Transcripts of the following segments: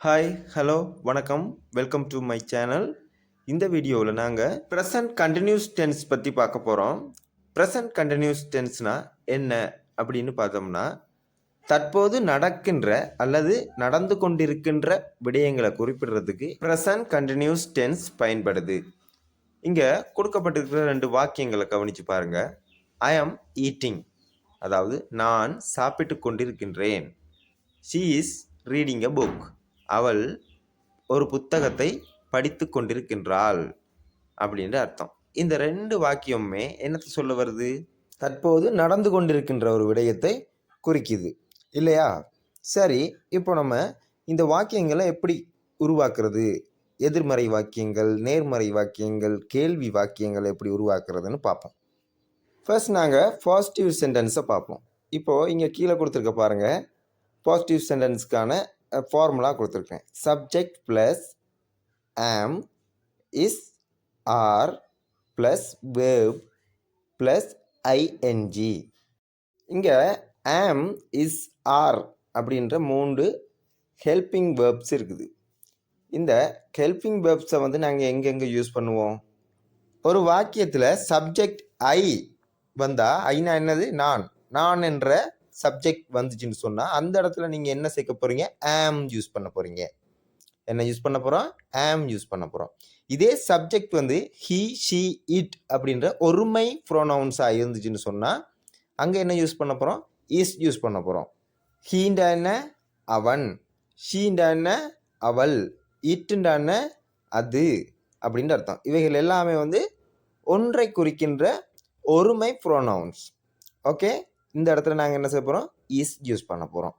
Hi hello வணக்கம் welcome to my channel. இந்த வீடியோவில் நாங்கள் ப்ரெசன்ட் கண்டினியூஸ் டென்ஸ் பற்றி பார்க்க போகிறோம். ப்ரெசன்ட் கண்டினியூஸ் டென்ஸ்னால் என்ன அப்படின்னு பார்த்தோம்னா, தற்போது நடக்கின்ற அல்லது நடந்து கொண்டிருக்கின்ற விடயங்களை குறிப்பிடுறதுக்கு ப்ரெசன்ட் கண்டினியூஸ் டென்ஸ் பயன்படுது. இங்கே கொடுக்கப்பட்டிருக்கிற 2 வாக்கியங்களை கவனித்து பாருங்கள். ஐ ஆம் ஈட்டிங், அதாவது நான் சாப்பிட்டு கொண்டிருக்கின்றேன். She is reading a book, அவள் ஒரு புத்தகத்தை படித்து கொண்டிருக்கின்றாள் அப்படின்ற அர்த்தம். இந்த 2 வாக்கியமுமே என்னத்தை சொல்ல வருது? தற்போது நடந்து கொண்டிருக்கின்ற ஒரு விடயத்தை குறிக்குது இல்லையா? சரி, இப்போ நம்ம இந்த வாக்கியங்களை எப்படி உருவாக்குறது, எதிர்மறை வாக்கியங்கள், நேர்மறை வாக்கியங்கள், கேள்வி வாக்கியங்களை எப்படி உருவாக்குறதுன்னு பார்ப்போம். ஃபர்ஸ்ட் நாங்கள் பாசிட்டிவ் சென்டென்ஸை பார்ப்போம். இப்போது இங்கே கீழே கொடுத்துருக்க பாருங்கள், பாசிட்டிவ் சென்டென்ஸ்க்கான ஃபார்முலா கொடுத்துருக்கேன். Subject plus am is are plus verb plus ING. இங்கே ஆம் இஸ் ஆர் அப்படின்ற 3 ஹெல்பிங் வேர்ப்ஸ் இருக்குது. இந்த ஹெல்பிங் வேர்ப்ஸை நாங்கள் எங்கெங்கே யூஸ் பண்ணுவோம்? ஒரு வாக்கியத்தில் சப்ஜெக்ட் ஐ வந்தால், ஐனா என்னது? நான் என்ற சப்ஜெக்ட் வந்துச்சுன்னு சொன்னால் அந்த இடத்துல நீங்கள் என்ன சேர்க்க போகிறீங்க? ஆம் யூஸ் பண்ண போகிறீங்க. என்ன யூஸ் பண்ண போகிறோம்? ஆம் யூஸ் பண்ண போகிறோம். இதே சப்ஜெக்ட் ஹீ ஷீ இட் அப்படின்ற ஒருமை ப்ரோனவுன்ஸாக இருந்துச்சுன்னு சொன்னால் அங்கே என்ன யூஸ் பண்ண போகிறோம்? இஸ் யூஸ் பண்ண போகிறோம். ஹீண்டா என்ன? அவன். ஷீண்டா என்ன? அவள். இட்டுண்டா என்ன? அது அப்படின்ற அர்த்தம். இவைகள் எல்லாமே ஒன்றை குறிக்கின்ற ஒருமை ப்ரோனவுன்ஸ். ஓகே, இந்த இடத்துல நாங்கள் என்ன செய்ய போகிறோம்? இஸ் யூஸ் பண்ண போகிறோம்.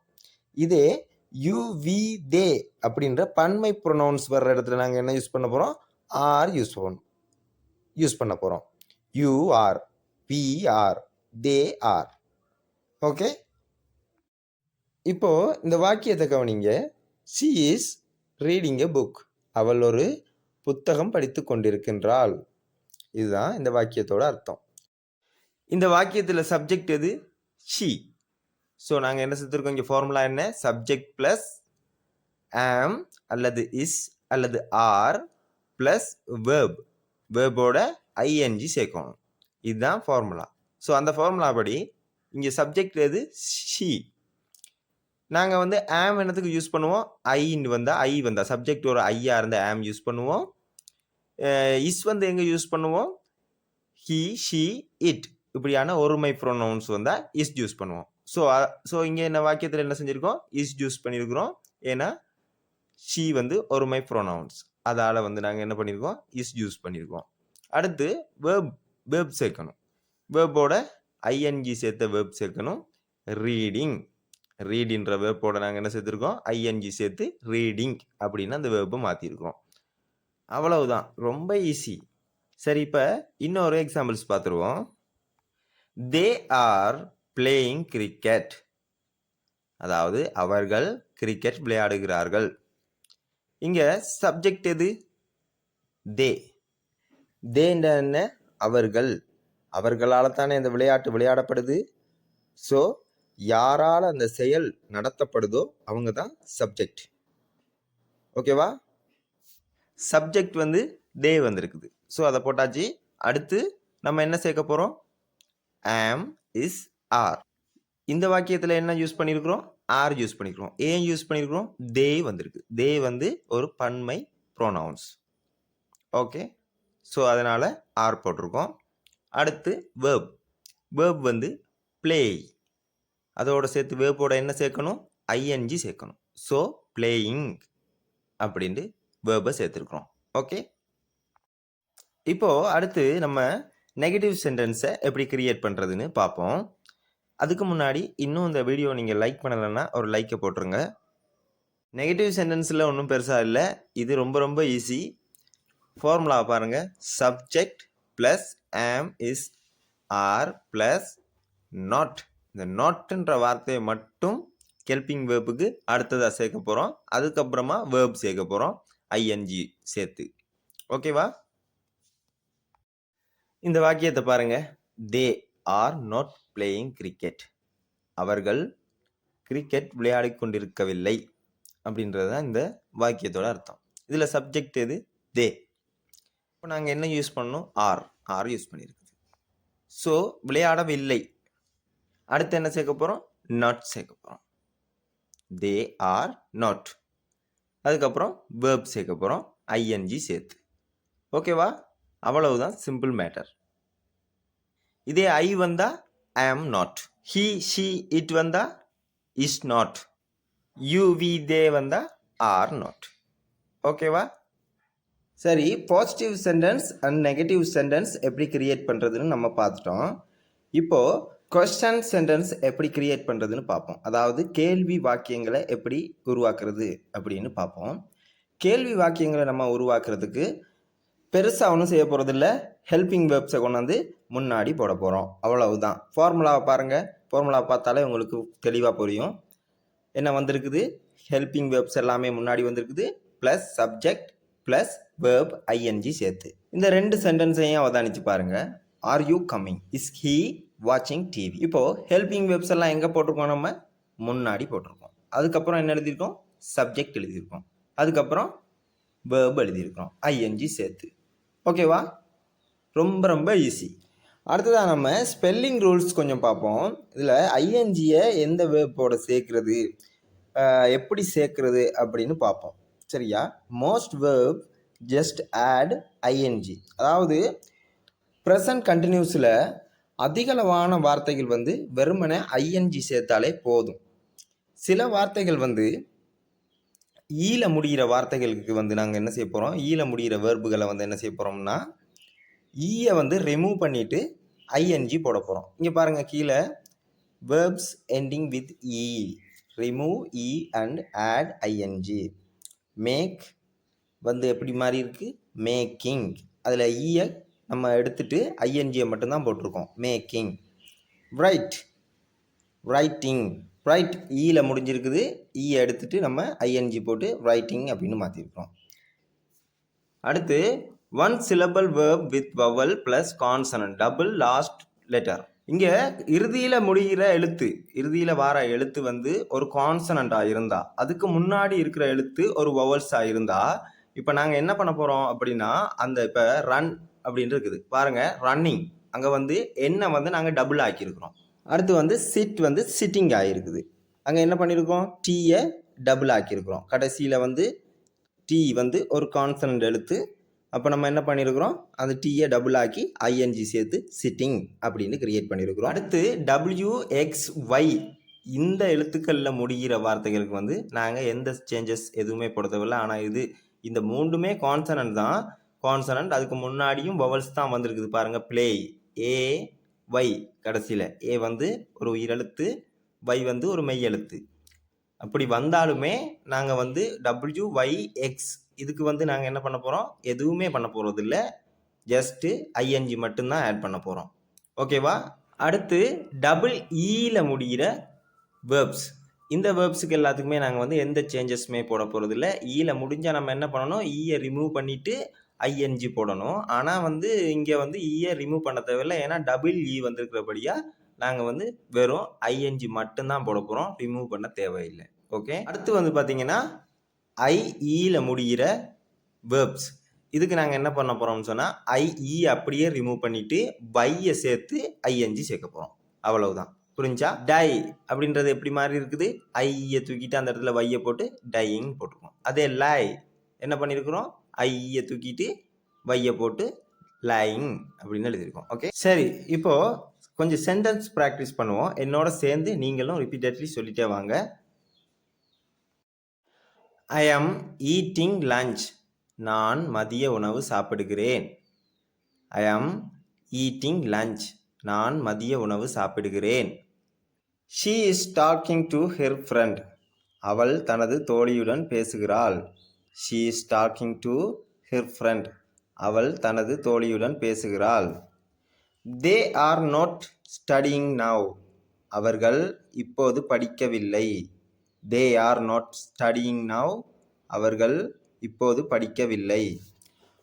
இதே யூ வி தே அப்படின்ற பன்மை ப்ரொனவுன்ஸ் வர்ற இடத்துல நாங்கள் என்ன யூஸ் பண்ண போகிறோம்? ஆர் யூஸ் பண்ண போகிறோம். You are, we are, they are. Okay, இப்போது இந்த வாக்கியத்தை கவனிங்க. She is reading a book, அவள் ஒரு புத்தகம் படித்து கொண்டிருக்கின்றாள். இதுதான் இந்த வாக்கியத்தோட அர்த்தம். இந்த வாக்கியத்தில் சப்ஜெக்ட் எது? ஷீ. ஸோ நாங்கள் என்ன செஞ்சுருக்கோம்? இங்கே ஃபார்முலா என்ன? சப்ஜெக்ட் ப்ளஸ் ஆம் அல்லது இஸ் அல்லது ஆர் ப்ளஸ் வேர்ப், வேர்போட ஐஎன்ஜி சேர்க்கணும். இதுதான் ஃபார்முலா. ஸோ அந்த ஃபார்முலா படி இங்கே சப்ஜெக்ட் எது? ஷீ. நாங்கள் ஆம் என்னத்துக்கு யூஸ் பண்ணுவோம்? ஐன்னு வந்தால், ஐ வந்தால் சப்ஜெக்ட் ஒரு ஐயாக இருந்தால் ஆம் யூஸ் பண்ணுவோம். இஸ் எங்கே யூஸ் பண்ணுவோம்? ஹீ ஷீ இட் இப்படியான ஒருமை ப்ரோனவுன்ஸ் வந்தால் இஸ் யூஸ் பண்ணுவோம். ஸோ இங்கே என்ன வாக்கியத்தில் என்ன செஞ்சுருக்கோம்? இஸ் யூஸ் பண்ணியிருக்கிறோம். ஏன்னா ஷீ ஒருமை ப்ரோனவுன்ஸ், அதால் நாங்கள் என்ன பண்ணியிருக்கோம்? இஸ் யூஸ் பண்ணியிருக்கோம். அடுத்து வேர்ப் சேர்க்கணும். வேர்போட ஐஎன்ஜி சேர்த்த வேர்ப் சேர்க்கணும். ரீடிங், ரீடின்ற வேர்போட நாங்கள் என்ன சேர்த்துருக்கோம்? ஐஎன்ஜி சேர்த்து ரீடிங் அப்படின்னு அந்த வேர்பை மாற்றிருக்கிறோம். அவ்வளவுதான், ரொம்ப ஈஸி. சரி, இப்போ இன்னொரு எக்ஸாம்பிள்ஸ் பார்த்துருவோம். தே ஆர் பிளேயிங் கிரிக்கெட், அதாவது அவர்கள் கிரிக்கெட் விளையாடுகிறார்கள். இங்கே சப்ஜெக்ட் எது? தே. தேன்ற என்ன? அவர்கள். அவர்களால் தானே இந்த விளையாட்டு விளையாடப்படுது. ஸோ யாரால் அந்த செயல் நடத்தப்படுதோ அவங்க தான் சப்ஜெக்ட். ஓகேவா? சப்ஜெக்ட் தே வந்திருக்குது. ஸோ அதை போட்டாச்சு. அடுத்து நம்ம என்ன சேர்க்க போகிறோம்? ஆம் இஸ் ஆர். இந்த வாக்கியத்தில் என்ன யூஸ் பண்ணியிருக்கிறோம்? ஆர் யூஸ் பண்ணியிருக்கிறோம். ஏன் யூஸ் பண்ணியிருக்கிறோம்? தே வந்திருக்கு. தே ஒரு பன்மை ப்ரோனவுன்ஸ். ஓகே, ஸோ அதனால் ஆர் போட்டிருக்கோம். அடுத்து வேர்ப். வேர்ப் பிளே, அதோட சேர்த்து வேர்போட என்ன சேர்க்கணும்? ஐஎன்ஜி சேர்க்கணும். ஸோ பிளேயிங் அப்படின்ட்டு வேர்பை சேர்த்துருக்குறோம். ஓகே, இப்போது அடுத்து நம்ம நெகட்டிவ் சென்டென்ஸை எப்படி கிரியேட் பண்ணுறதுன்னு பார்ப்போம். அதுக்கு முன்னாடி இன்னும் இந்த வீடியோ நீங்கள் லைக் பண்ணலைன்னா ஒரு லைக்கை போட்டுருங்க. நெகட்டிவ் சென்டென்ஸில் ஒன்றும் பெருசாக இல்லை, இது ரொம்ப ரொம்ப ஈஸி. ஃபார்முலாவை பாருங்கள். Subject plus am is are plus not. இந்த நாட்ன்ற வார்த்தையை மட்டும் ஹெல்பிங் வேர்புக்கு அடுத்ததாக சேர்க்க போகிறோம். அதுக்கப்புறமா வேர்ப் சேர்க்க போகிறோம், ஐஎன்ஜி சேர்த்து. ஓகேவா? இந்த வாக்கியத்தை பாருங்க. தே ஆர் நாட் பிளேயிங் கிரிக்கெட், அவர்கள் கிரிக்கெட் விளையாடி கொண்டிருக்கவில்லை. அப்படின்றது தான் இந்த வாக்கியத்தோட அர்த்தம். இதில் சப்ஜெக்ட் எது? தே. இப்போ நாங்கள் என்ன யூஸ் பண்ணணும்? ஆர் யூஸ் பண்ணியிருக்குது. ஸோ விளையாடவில்லை. அடுத்து என்ன சேர்க்க போகிறோம்? நாட் சேர்க்க போகிறோம். They are not. அதுக்கப்புறம் வேர்ப் சேர்க்க போகிறோம், ஐஎன்ஜி சேர்த்து. ஓகேவா? அவ்வளவுதான், சிம்பிள் மேட்டர். இதே ஐ வந்தா I am not. He she it வந்தா is not. You we they வந்தா ஆர் நாட். ஓகேவா? சரி, positive sentence and negative sentence எப்படி கிரியேட் பண்ணுறதுன்னு நம்ம பார்த்துட்டோம். இப்போது கொஸ்டன் சென்டென்ஸ் எப்படி கிரியேட் பண்ணுறதுன்னு பார்ப்போம். அதாவது கேள்வி வாக்கியங்களை எப்படி உருவாக்குறது அப்படின்னு பார்ப்போம். கேள்வி வாக்கியங்களை நம்ம உருவாக்குறதுக்கு பெருசாக ஒன்றும் செய்ய போகிறதில்ல. ஹெல்பிங் வேர்ப்ஸை கொண்டாந்து முன்னாடி போட போகிறோம், அவ்வளவுதான். ஃபார்முலாவை பாருங்கள். ஃபார்முலாவை பார்த்தாலே உங்களுக்கு தெளிவாக புரியும். என்ன வந்திருக்குது? ஹெல்பிங் வேர்ப்ஸ் எல்லாமே முன்னாடி வந்திருக்குது, plus subject plus verb ING சேர்த்து. இந்த ரெண்டு சென்டென்ஸையும் அவதானிச்சு பாருங்க. Are you coming? Is he வாட்சிங் டிவி? இப்போது ஹெல்பிங் வேர்ப்ஸ் எல்லாம் எங்கே போட்டிருக்கோம்? நம்ம முன்னாடி போட்டிருக்கோம். அதுக்கப்புறம் என்ன எழுதியிருக்கோம்? சப்ஜெக்ட் எழுதியிருக்கோம். அதுக்கப்புறம் வேர்ப் எழுதியிருக்கோம், ஐஎன்ஜி சேர்த்து. ஓகேவா? ரொம்ப ரொம்ப ஈஸி. அடுத்ததாக நம்ம ஸ்பெல்லிங் ரூல்ஸ் கொஞ்சம் பார்ப்போம். இதில் ஐஎன்ஜியை எந்த வேர்ப்போட சேர்க்குறது, எப்படி சேர்க்குறது அப்படின்னு பார்ப்போம். சரியா? Most verb just add ING. அதாவது ப்ரெசன்ட் கண்டினியூஸில் அதிகளவான வார்த்தைகள் வந்து வெறுமனே ஐஎன்ஜி சேர்த்தாலே போதும். சில வார்த்தைகள் வந்து ஈல முடிகிற வார்த்தைகளுக்கு வந்து நாங்கள் என்ன செய்ய போகிறோம்? ஈல முடிகிற வேர்புகளை வந்து என்ன செய்ய போகிறோம்னா, ஈயை வந்து ரிமூவ் பண்ணிவிட்டு ஐஎன்ஜி போட போகிறோம். இங்கே பாருங்கள், கீழே verbs ending with e, remove e and add ING. Make வந்து எப்படி மாறி இருக்குது? மேக்கிங். அதில் ஈயை நம்ம எடுத்துட்டு ஐஎன்ஜியை மட்டும்தான் போட்டிருக்கோம், மேக்கிங். Right, writing. ரைட் ஈல முடிஞ்சிருக்குது, ஈயை எடுத்துட்டு நம்ம ஐஎன்ஜி போட்டு ரைட்டிங் அப்படின்னு மாற்றிருக்கோம். அடுத்து one syllable verb with vowel plus consonant double last letter. இங்கே இறுதியில் முடிகிற எழுத்து, இறுதியில் வார எழுத்து வந்து ஒரு கான்சனண்ட்டாக இருந்தால், அதுக்கு முன்னாடி இருக்கிற எழுத்து ஒரு வவல்ஸாக இருந்தால், இப்போ நாங்கள் என்ன பண்ண போகிறோம் அப்படின்னா, அந்த இப்போ ரன் அப்படின்னு இருக்குது பாருங்கள், ரன்னிங். அங்கே வந்து என்ன வந்து நாங்கள் டபுள் ஆக்கியிருக்கிறோம். அடுத்து வந்து சிட் வந்து சிட்டிங் ஆகிருக்குது. அங்கே என்ன பண்ணியிருக்கோம்? டீயை டபுள் ஆக்கியிருக்கிறோம். கடைசியில் வந்து டி வந்து ஒரு கான்சனன்ட் எழுத்து. அப்போ நம்ம என்ன பண்ணியிருக்கிறோம்? அந்த டீயை டபுள் ஆக்கி ஐஎன்ஜி சேர்த்து சிட்டிங் அப்படின்னு கிரியேட் பண்ணியிருக்கிறோம். அடுத்து WXY இந்த எழுத்துக்களில் முடிகிற வார்த்தைகளுக்கு வந்து நாங்கள் எந்த சேஞ்சஸ் எதுவுமே போட தேவையில்லை. ஆனால் இந்த மூணுமே கான்சனன்ட் தான். கான்சனன்ட் அதுக்கு முன்னாடியும் வவல்ஸ் தான் வந்திருக்குது பாருங்கள். ப்ளே, ஏ ஒய், கடைசியில் ஏ வந்து ஒரு உயிரெழுத்து, ஒய் வந்து ஒரு மெய் எழுத்து. அப்படி வந்தாலுமே நாங்கள் வந்து WYX இதுக்கு வந்து நாங்கள் என்ன பண்ண போகிறோம்? எதுவுமே பண்ண போகிறது இல்லை, ஜஸ்ட்டு ஐஎன்ஜி மட்டும்தான் ஆட் பண்ண போகிறோம். ஓகேவா? அடுத்து டபுள் ஈல முடிகிற வேர்ப்ஸ். இந்த வேர்ப்ஸுக்கு எல்லாத்துக்குமே நாங்கள் வந்து எந்த சேஞ்சஸுமே போட போகிறது இல்லை. ஈல முடிஞ்சால் நம்ம என்ன பண்ணணும்? ஈயை ரிமூவ் பண்ணிவிட்டு ஐஎன்ஜி போடணும். ஆனால் வந்து இங்கே வந்து ஈயை ரிமூவ் பண்ண தேவையில்லை. ஏன்னா டபுள் ஈ வந்திருக்கிறபடியாக நாங்கள் வந்து வெறும் ஐஎன்ஜி மட்டும்தான் போட போகிறோம், ரிமூவ் பண்ண தேவையில்லை. ஓகே. அடுத்து வந்து பார்த்தீங்கன்னா ஐஇல முடிகிற வேர்ப்ஸ். இதுக்கு நாங்கள் என்ன பண்ண போகிறோம்னு சொன்னால், ஐஇ அப்படியே ரிமூவ் பண்ணிவிட்டு பையை சேர்த்து ஐஎன்ஜி சேர்க்க போகிறோம், அவ்வளவுதான். புரிஞ்சா? டை அப்படின்றது எப்படி மாறி இருக்குது? ஐயை தூக்கிட்டு அந்த இடத்துல வையை போட்டு டையிங் போட்டிருக்கோம். அதே லை என்ன பண்ணியிருக்கிறோம்? ஐயை தூக்கிட்டு வையை போட்டு லைங் அப்படின்னு எழுதியிருக்கோம். ஓகே, சரி. இப்போது கொஞ்சம் சென்டென்ஸ் ப்ராக்டிஸ் பண்ணுவோம். என்னோட சேர்ந்து நீங்களும் ரிப்பீட்டட்லி சொல்லிட்டே வாங்க. ஐ ஆம் ஈட்டிங் லஞ்ச். நான் மதிய உணவு சாப்பிடுகிறேன். ஐ ஆம் ஈட்டிங் லஞ்ச். நான் மதிய உணவு சாப்பிடுகிறேன். She is talking to her friend. அவள் தனது தோழியுடன் பேசுகிறாள். She is talking to her friend. அவள் தனது தோழியுடன் பேசுகிறாள். They are not studying now. அவர்கள் இப்போது படிக்கவில்லை. They are not studying now. அவர்கள் இப்போது படிக்கவில்லை.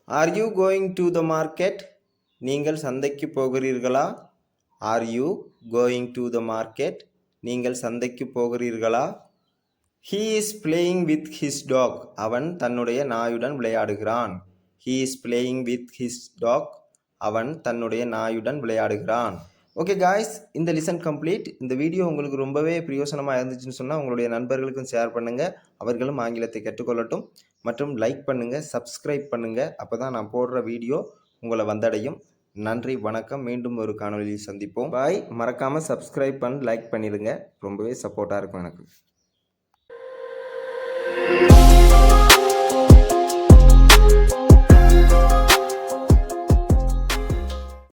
Are you going to the market. நீங்கள் சந்தைக்கு போகிறீர்களா? Are you going to the market. நீங்கள் சந்தைக்கு போகிறீர்களா? He is playing with his dog. அவன் தன்னுடைய நாயுடன் விளையாடுகிறான். He is playing with his dog. அவன் தன்னுடைய நாயுடன் விளையாடுகிறான். ஓகே காய்ஸ், இந்த லிசன் கம்ப்ளீட். இந்த வீடியோ உங்களுக்கு ரொம்பவே பிரயோசனமாக இருந்துச்சுன்னு சொன்னால் உங்களுடைய நண்பர்களுக்கும் ஷேர் பண்ணுங்கள். அவர்களும் ஆங்கிலத்தை கற்றுக்கொள்ளட்டும். மற்றும் லைக் பண்ணுங்கள், சப்ஸ்கிரைப் பண்ணுங்கள். அப்போ தான் நான் போடுற வீடியோ உங்களை வந்தடையும். நன்றி, வணக்கம். மீண்டும் ஒரு காணொலியில் சந்திப்போம். பாய். மறக்காமல் சப்ஸ்கிரைப் பண்ணி லைக் பண்ணிடுங்க. ரொம்பவே சப்போர்ட்டாக இருக்கும் எனக்கு.